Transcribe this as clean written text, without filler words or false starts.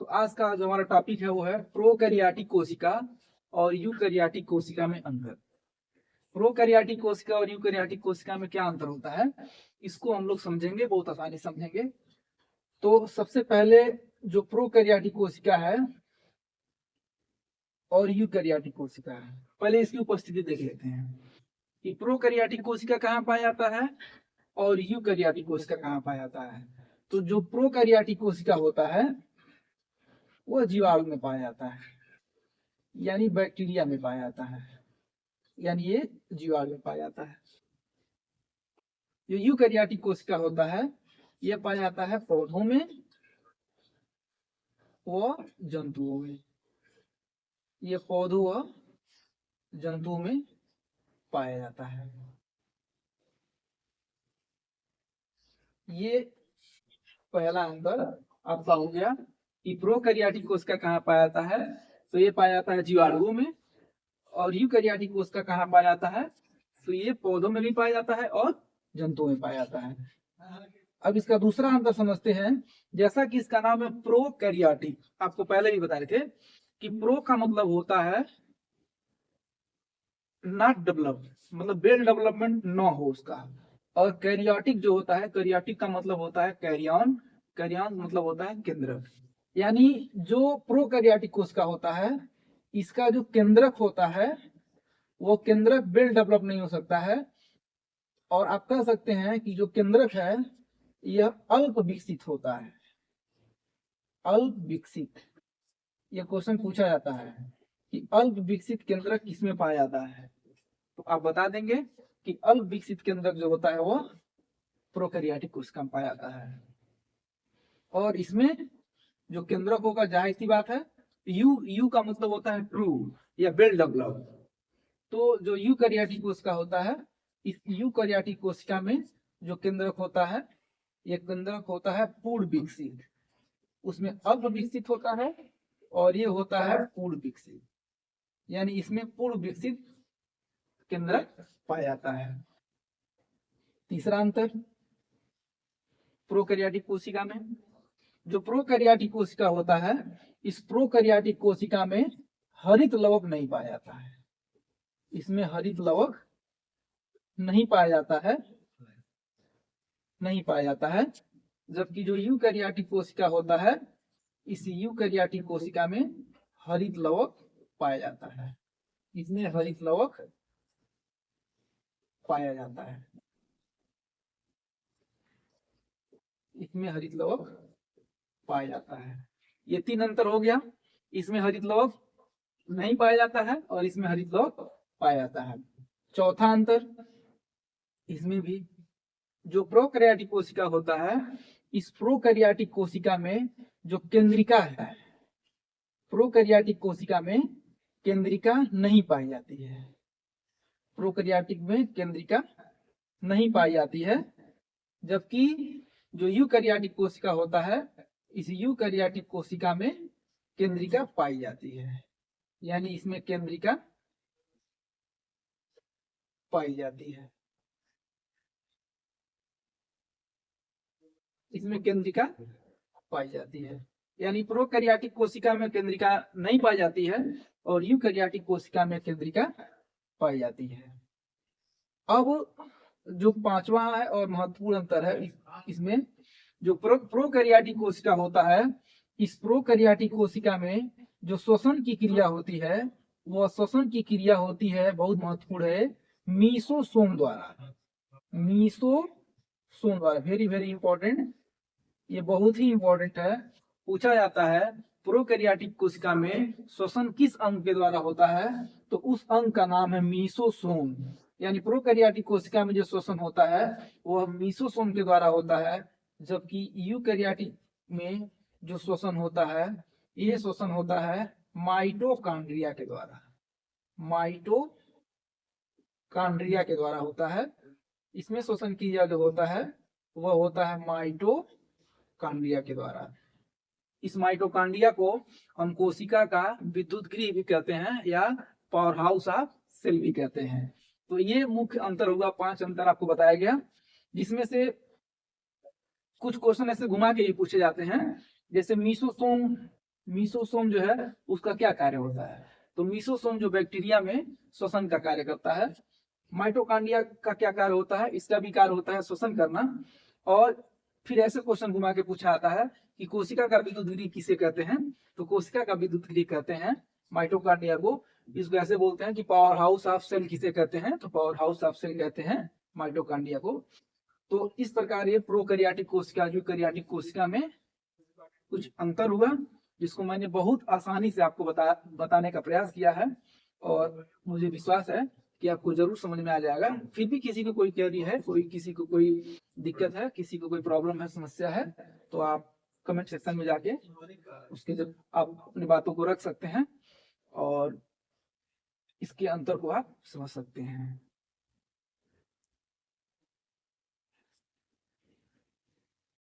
तो आज का जो हमारा टॉपिक है वो है प्रोकैरियोटिक कोशिका और यूकैरियोटिक कोशिका में अंतर। प्रोकैरियोटिक कोशिका और यूकैरियोटिक कोशिका में क्या अंतर होता है, इसको हम लोग समझेंगे, बहुत आसानी से समझेंगे। तो सबसे पहले जो प्रोकैरियोटिक कोशिका है और यूकैरियोटिक कोशिका है, पहले इसकी उपस्थिति देख लेते हैं कि प्रोकैरियोटिक कोशिका कहाँ पाया जाता है और यूकैरियोटिक कोशिका कहाँ पाया जाता है। तो जो प्रोकैरियोटिक कोशिका होता है वो जीवाणु में पाया जाता है, यानी बैक्टीरिया में पाया जाता है, यानी ये जीवाणु में पाया जाता है। जो यूकैरियोटिक कोशिका होता है ये पाया जाता है पौधों में व जंतुओं में। ये पौधों व जंतुओं में पाया जाता है। ये पहला अंतर आपका हो गया कि प्रोकैरियोटिक कोशिका कहाँ पाया जाता है, तो ये पाया जाता है जीवाणुओं में, और यूकैरियोटिक कोशिका कहाँ पाया जाता है, तो ये पौधों में भी पाया जाता है और जंतुओं में पाया जाता है। अब इसका दूसरा अंतर समझते हैं। जैसा कि इसका नाम है प्रोकैरियोटिक, आपको पहले भी बता रहे थे कि प्रो का मतलब होता है नॉट डेवलप, मतलब वेल डेवलपमेंट न हो उसका, और कैरियोटिक जो होता है, कैरियोटिक का मतलब होता है कैरियन, कैरियन मतलब होता है केंद्रक। यानी जो प्रोकैरियोटिक कोशिका होता है इसका जो केंद्रक होता है वो केंद्रक वेल डेवलप नहीं हो सकता है, और आप कह सकते हैं कि जो केंद्रक है यह अल्प विकसित होता है। अल्प विकसित, यह क्वेश्चन पूछा जाता है कि अल्प विकसित केंद्रक किसमें पाया जाता है, तो आप बता देंगे कि अल्प विकसित केंद्रक जो होता है वो प्रोकैरियोटिक कोशिका में पाया जाता है। और इसमें जो केंद्रक होगा, जाहिर सी बात है, यू का मतलब होता है ट्रू या वेल डेवलप। तो जो यूकैरियोटिक कोशिका होता है, इस यूकैरियोटिक कोशिका में जो केंद्रक होता है यह केंद्रक होता है पूर्ण विकसित, उसमें अल्प विकसित होता है और ये होता है पूर्ण विकसित, यानी इसमें पूर्ण विकसित केंद्रक पाया जाता है। तीसरा अंतर प्रोकैरियोटिक कोशिका में, जो प्रोकैरियोटिक कोशिका होता है इस प्रोकैरियोटिक कोशिका में हरित लवक नहीं पाया जाता है, इसमें हरित लवक नहीं पाया जाता है, नहीं पाया जाता है। जबकि जो यूकैरियोटिक कोशिका होता है इस यूकैरियोटिक कोशिका में हरित लवक पाया जाता है, इसमें हरित लवक पाया जाता है, इसमें हरित लवक पाया जाता है। ये तीन अंतर हो गया, इसमें हरित लवक नहीं पाया जाता है और इसमें हरित लवक पाया जाता है। चौथा अंतर, इसमें भी जो प्रोकैरियोटिक कोशिका होता है इस प्रोकैरियोटिक कोशिका में जो केंद्रिका है, प्रोकैरियोटिक कोशिका में केंद्रिका नहीं पाई जाती है, प्रोकैरियोटिक में केंद्रिका नहीं पाई जाती है। जबकि जो यूकैरियोटिक कोशिका होता है इस यूकैरियोटिक कोशिका में केंद्रिका पाई जाती है, यानी इसमें केंद्रिका पाई जाती है, इसमें केंद्रिका पाई जाती है। यानी प्रोकैरियोटिक कोशिका में केंद्रिका नहीं पाई जाती है और यूकैरियोटिक कोशिका में केंद्रिका पाई जाती है। अब जो पांचवा है और महत्वपूर्ण अंतर है इसमें, जो प्रोकैरियोटिक कोशिका होता है इस प्रोकैरियोटिक कोशिका में जो श्वसन की क्रिया होती है वह श्वसन की क्रिया होती है, बहुत महत्वपूर्ण है, मीसोसोम द्वारा। मीसोसोम द्वारा, वेरी वेरी इंपॉर्टेंट, ये बहुत ही इंपॉर्टेंट है। पूछा जाता है प्रोकैरियोटिक कोशिका में श्वसन किस अंग के द्वारा होता है, तो उस अंग का नाम है मीसोसोम। यानी प्रोकैरियोटिक कोशिका में जो श्वसन होता है वह मीसोसोम के द्वारा होता है, जबकि यूकैरियोटिक में जो श्वसन होता है ये श्वसन होता है माइटोकॉन्ड्रिया के द्वारा, माइटोकॉन्ड्रिया के द्वारा होता है। इसमें श्वसन क्रिया जो होता है वह होता है माइटोकॉन्ड्रिया के द्वारा। इस माइटोकॉन्ड्रिया को हम कोशिका का विद्युत गृह भी कहते हैं या पावर हाउस ऑफ सेल भी कहते हैं। तो ये मुख्य अंतर हुआ, 5 अंतर आपको बताया गया, जिसमें से कुछ क्वेश्चन ऐसे घुमा के ही पूछे जाते हैं। जैसे मीसोसोम मीसोसोम जो है उसका क्या कार्य होता है। तो मीसोसोम जो बैक्टीरिया में श्वसन का कार्य करता है। माइटोकांड्रिया का क्या कार्य होता है, इसका भी कार्य होता है श्वसन करना। और फिर ऐसे क्वेश्चन घुमा के पूछा आता है कि कोशिका का विद्युत गृह किसे कहते हैं। तो कोशिका का विद्युत गृह कहते हैं माइटोकांड्रिया को। इसको ऐसे बोलते हैं कि पावर हाउस ऑफ सेल किसे कहते हैं, तो पावर हाउस ऑफ सेल कहते हैं माइटोकांड्रिया को। तो इस प्रकार ये प्रोकैरियोटिक कोशिका यूकैरियोटिक कोशिका में कुछ अंतर हुआ, जिसको मैंने बहुत आसानी से आपको बताने का प्रयास किया है, और मुझे विश्वास है कि आपको जरूर समझ में आ जाएगा। फिर भी किसी को कोई क्वेरी है, किसी को कोई दिक्कत है, किसी को कोई प्रॉब्लम है, समस्या है, तो आप कमेंट सेक्शन में जाके उसके जब आप अपनी बातों को रख सकते हैं और इसके अंतर को आप समझ सकते हैं।